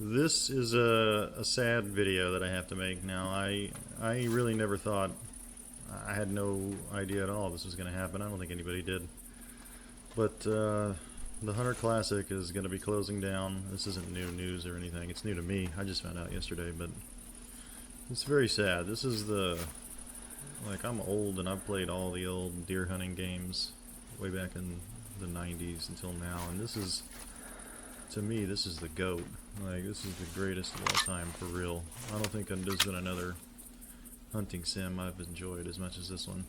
This is a sad video that I have to make now. I really never thought, I had no idea at all this was going to happen. I don't think anybody did. But the Hunter Classic is going to be closing down. This isn't new news or anything. It's new to me. I just found out yesterday, but it's very sad. This is like, I'm old and I've played all the old deer hunting games way back in the 90s until now, and this is, to me, this is the GOAT. Like, this is the greatest of all time, for real. I don't think there's been another hunting sim I've enjoyed as much as this one.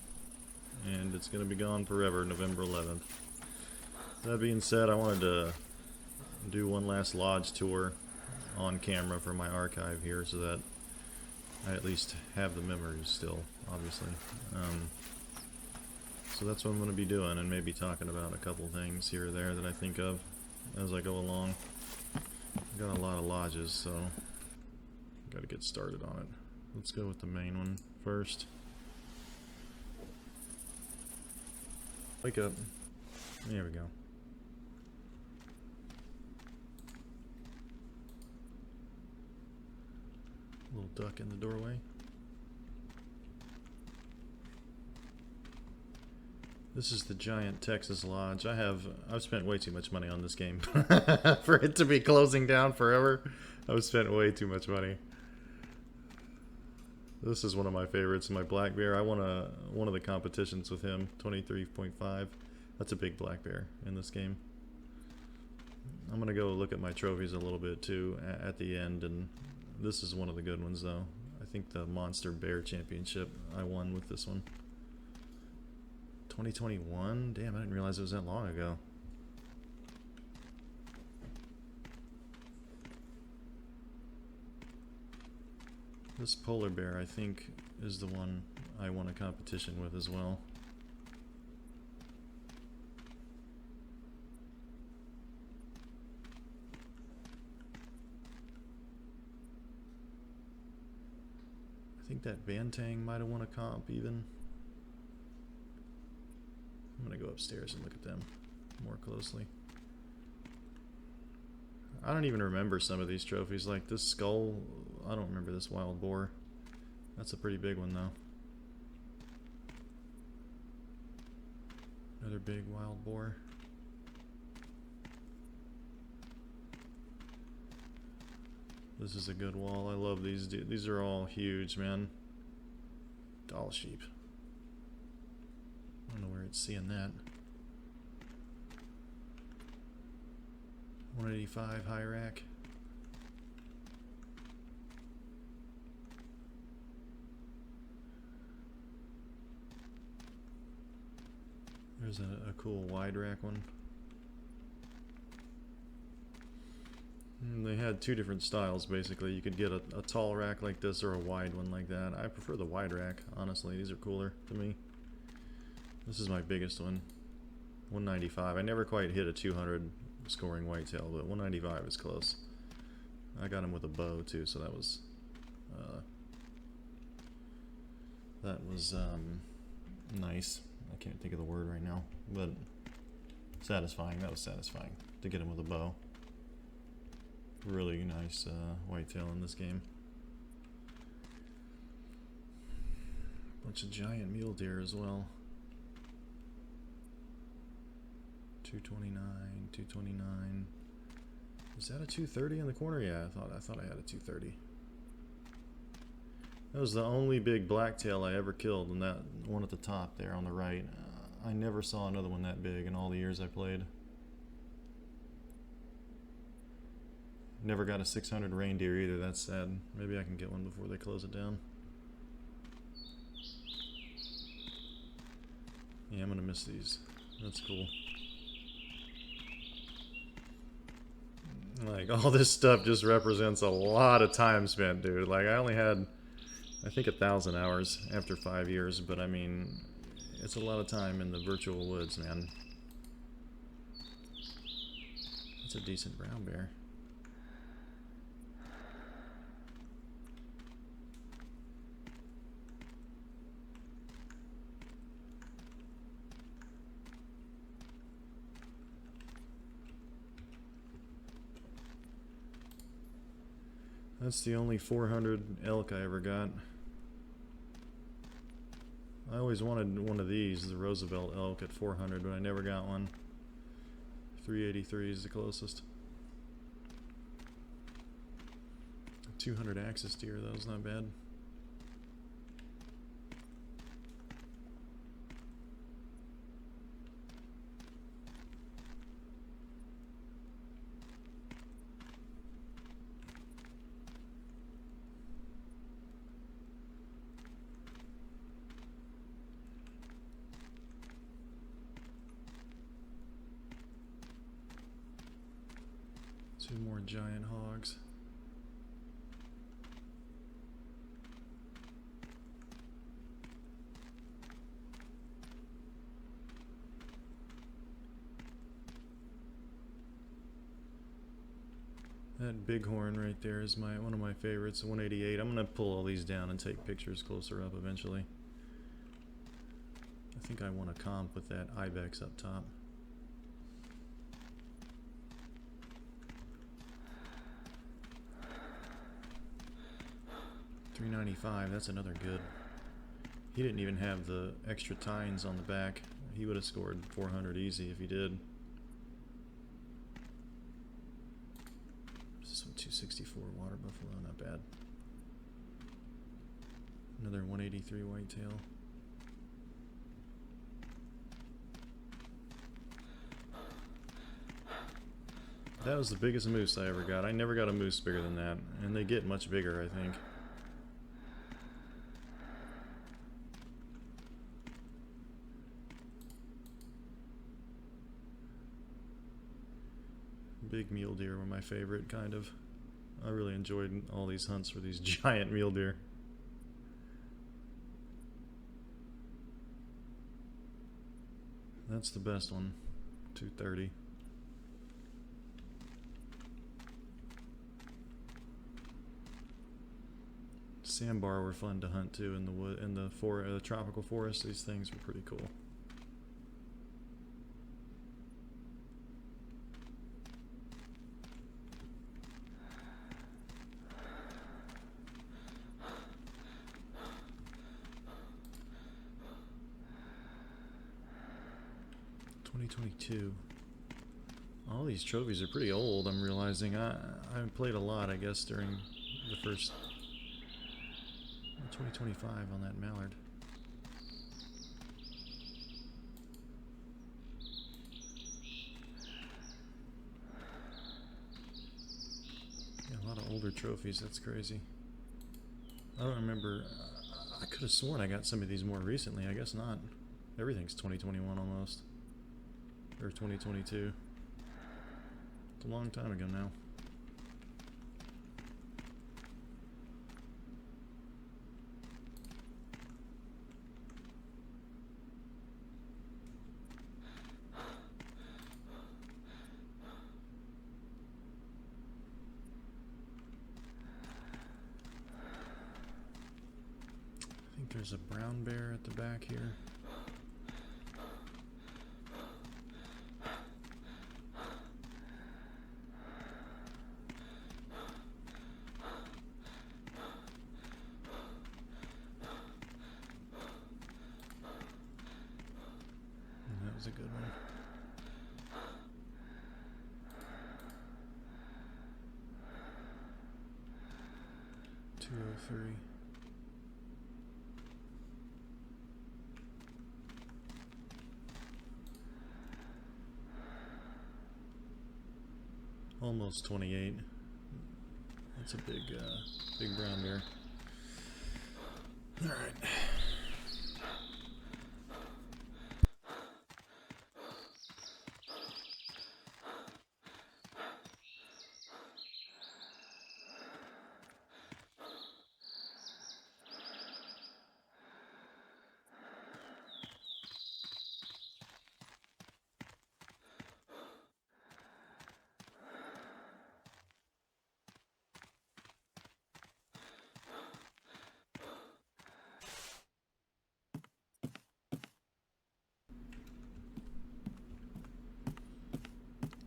And it's going to be gone forever, November 11th. That being said, I wanted to do one last lodge tour on camera for my archive here so that I at least have the memories still, obviously. So that's what I'm going to be doing, and maybe talking about a couple things here or there that I think of as I go along. Got a lot of lodges, so got to get started on it. Let's go with the main one first. Wake up. There we go. Little duck in the doorway. This is the giant Texas Lodge. I've spent way too much money on this game for it to be closing down forever. I've spent way too much money. This is one of my favorites, my black bear. I won one of the competitions with him, 23.5. That's a big black bear in this game. I'm gonna go look at my trophies a little bit too at the end, and this is one of the good ones though. I think the Monster Bear Championship I won with this one. 2021? Damn, I didn't realize it was that long ago. This polar bear, I think, is the one I won a competition with as well. I think that Bantang might have won a comp even. I'm gonna go upstairs and look at them more closely. I don't even remember some of these trophies, like this skull. I don't remember this wild boar. That's a pretty big one though. Another big wild boar. This is a good wall. I love these. These are all huge, man. Doll sheep. I don't know where it's seeing that. 185 high rack. There's a cool wide rack one. And they had two different styles basically. You could get a tall rack like this or a wide one like that. I prefer the wide rack, honestly. These are cooler to me. This is my biggest one, 195. I never quite hit a 200 scoring whitetail, but 195 is close. I got him with a bow too, so that was nice. I can't think of the word right now, but satisfying. That was satisfying to get him with a bow. Really nice whitetail in this game. Bunch of giant mule deer as well. 229, 229. Is that a 230 in the corner? Yeah, I thought I had a 230. That was the only big blacktail I ever killed, and that one at the top there on the right. I never saw another one that big in all the years I played. Never got a 600 reindeer either. That's sad. Maybe I can get one before they close it down. Yeah, I'm gonna miss these. That's cool. Like, all this stuff just represents a lot of time spent, dude. Like, I only had, I think, 1,000 hours after 5 years, but I mean, it's a lot of time in the virtual woods, man. That's a decent brown bear. That's the only 400 elk I ever got. I always wanted one of these, the Roosevelt elk at 400, but I never got one. 383 is the closest. 200 axis deer, that was not bad. Two more giant hogs. That bighorn right there is one of my favorites, 188. I'm gonna pull all these down and take pictures closer up eventually. I think I want a comp with that ibex up top. $395, that's another good. He didn't even have the extra tines on the back. He would have scored 400 easy if he did. So 264 water buffalo, not bad. Another 183 whitetail. That was the biggest moose I ever got. I never got a moose bigger than that, and they get much bigger, I think. Big mule deer were my favorite, kind of. I really enjoyed all these hunts for these giant mule deer. That's the best one, 230. Sambar were fun to hunt too in the wood, in the tropical forest. These things were pretty cool. All these trophies are pretty old, I'm realizing. I played a lot, I guess, during the first 2025 on that mallard. Yeah, a lot of older trophies, that's crazy. I don't remember, I could have sworn I got some of these more recently, I guess not. Everything's 2021 almost. Or 2022. It's a long time ago now. I think there's a brown bear at the back here. That was a good one. $203. Almost 28. That's a big brown bear. All right.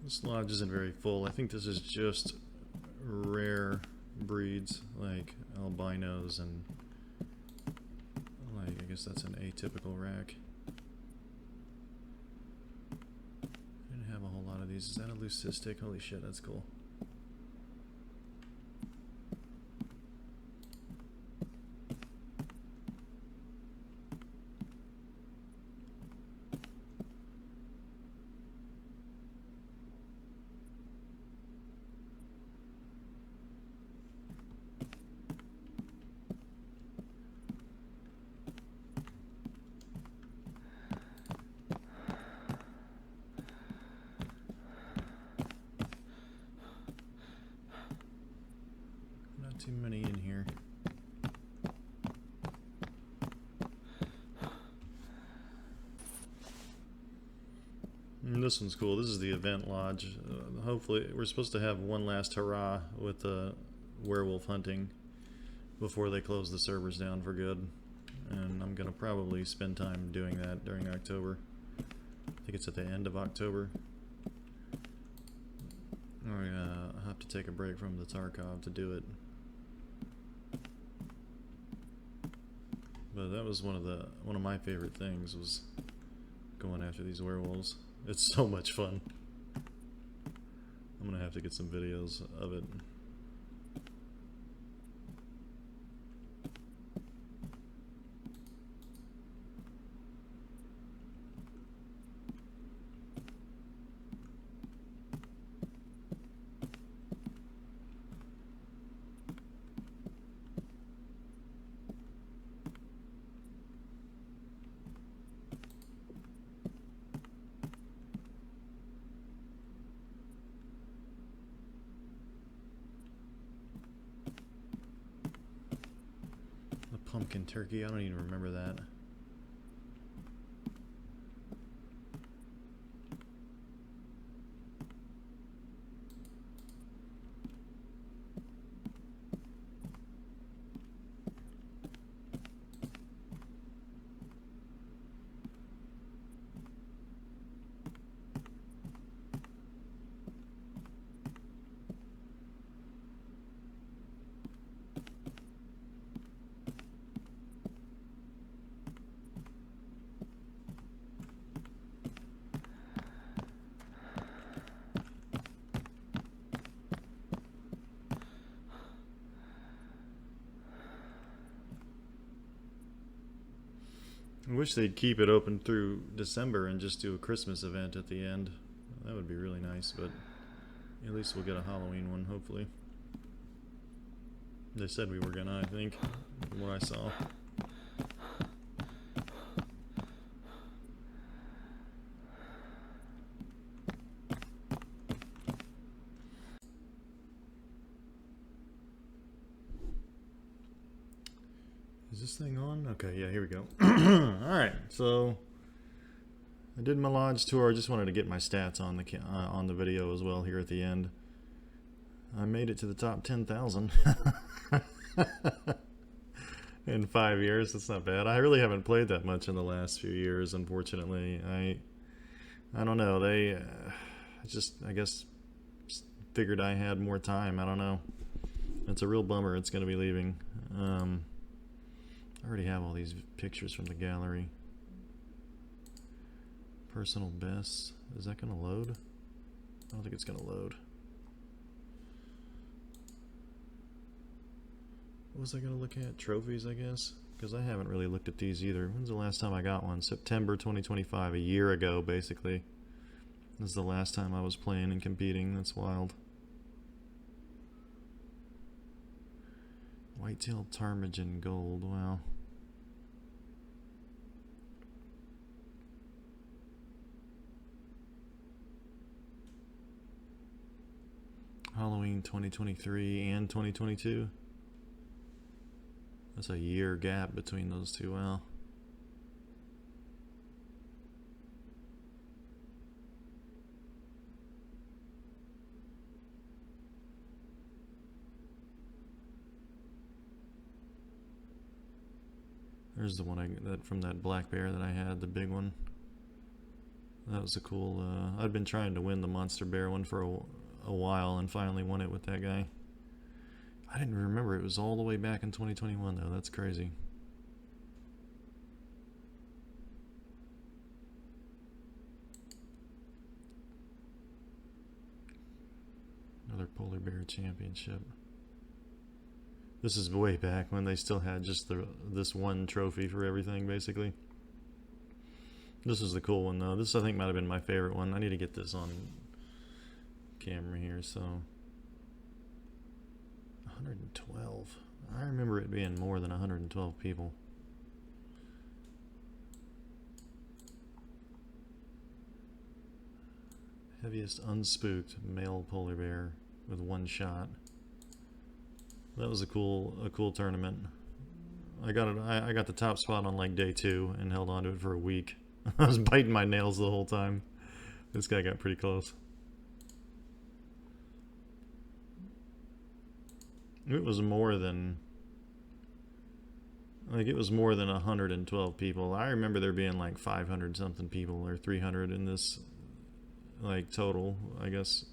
This lodge isn't very full. I think this is just rare breeds, like albinos and, like, I guess that's an atypical rack. I didn't have a whole lot of these. Is that a leucistic? Holy shit, that's cool. Not too many in here. And this one's cool. This is the event lodge. Hopefully, we're supposed to have one last hurrah with the werewolf hunting before they close the servers down for good. And I'm gonna probably spend time doing that during October. I think it's at the end of October. I'll have to take a break from the Tarkov to do it. But that was one of my favorite things, was going after these werewolves. It's so much fun. I'm gonna have to get some videos of it. Pumpkin turkey, I don't even remember that. I wish they'd keep it open through December and just do a Christmas event at the end. That would be really nice, but at least we'll get a Halloween one, hopefully. They said we were gonna, I think, from what I saw. Is this thing on? Okay, yeah, here we go. Alright, so I did my lodge tour. I just wanted to get my stats on the video as well here at the end. I made it to the top 10,000 in 5 years. That's not bad. I really haven't played that much in the last few years, unfortunately. I don't know. They I guess figured I had more time. I don't know. It's a real bummer it's going to be leaving. I already have all these pictures from the gallery. Personal bests. Is that going to load? I don't think it's going to load. What was I going to look at? Trophies, I guess? Because I haven't really looked at these either. When's the last time I got one? September 2025, a year ago, basically. This is the last time I was playing and competing. That's wild. White-tailed ptarmigan gold. Wow. Halloween 2023 and 2022. That's a year gap between those two. Wow. There's the one that from that black bear that I had, the big one. That was a cool. I'd been trying to win the monster bear one for a while and finally won it with that guy. I didn't remember it was all the way back in 2021 though. That's crazy. Another polar bear championship. This is way back when they still had just this one trophy for everything, basically. This is the cool one though. This I think might have been my favorite one. I need to get this on camera here. So 112. I remember it being more than 112 people. Heaviest unspooked male polar bear with one shot. That was a cool tournament. I got the top spot on like day 2 and held on to it for a week. I was biting my nails the whole time. This guy got pretty close. It was more than, like, it was more than 112 people. I remember there being like 500 something people or 300 in this, like, total. I guess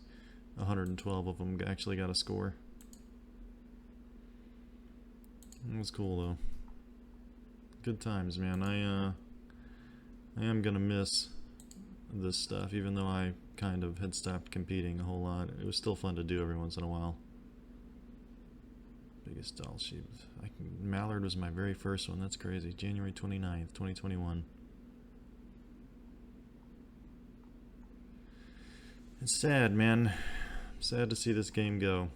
112 of them actually got a score. It was cool though. Good times, man. I am gonna miss this stuff, even though I kind of had stopped competing a whole lot. It was still fun to do every once in a while. Biggest doll sheep. Mallard was my very first one. That's crazy. January 29th, 2021. It's sad, man. Sad to see this game go.